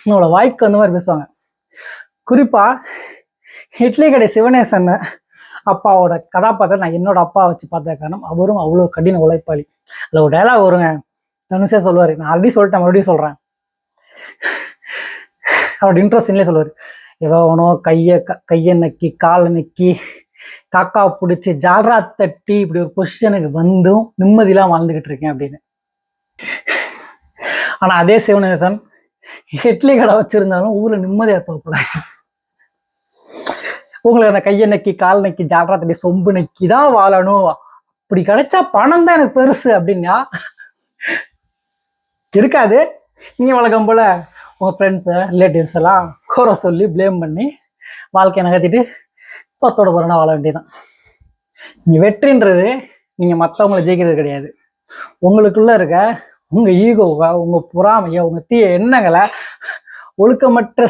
உங்களோட வாய்க்கு அந்த மாதிரி பேசுவாங்க. குறிப்பா இட்லி கடை சிவனேசன் அப்பாவோட கதாபாத்திரம் நான் என்னோட அப்பா வச்சு பார்த்த காரணம், அவரும் அவ்வளோ கடின உழைப்பாளி. அதில் ஒரு டைலாக் வருங்க, தனுஷே சொல்லுவார், நான் ஆல்ரெடி சொல்லிட்டேன் மறுபடியும் சொல்கிறேன். அவரோட இன்ட்ரெஸ்டிங்லேயே சொல்லுவார், எவனோ கையை நக்கி காலை நக்கி காக்கா பிடிச்சி ஜால்ரா தட்டி இப்படி ஒரு பொசிஷனுக்கு வந்தும் நிம்மதியெல்லாம் வாழ்ந்துகிட்டு இருக்கேன் அப்படின்னு. ஆனா அதே சிவனேசன் இட்லி கடை வச்சிருந்தாலும் ஊர்ல நிம்மதியா இருப்பாங்க. உங்களுக்கு அந்த கையை நக்கி கால் நக்கி ஜால்ரா தட்டி சொம்பு நக்கி தான் வாழணும், அப்படி கிடைச்சா பணம் தான் எனக்கு பெருசு அப்படின்னா இருக்காது. நீங்க வழக்கம் போல உங்க ஃப்ரெண்ட்ஸ் ரிலேட்டிவ்ஸ் எல்லாம் குறை சொல்லி பிளேம் பண்ணி வாழ்க்கையை நகர்த்திட்டு பத்தோட பிறனா வாழ வேண்டியதான். நீங்க வெற்றின்றது நீங்க மற்றவங்களை ஜெயிக்கிறது கிடையாது. உங்களுக்குள்ள இருக்க உங்க ஈகோவை, உங்க பொறாமைய, உங்க தீய எண்ணங்களை ஒழுக்கமற்ற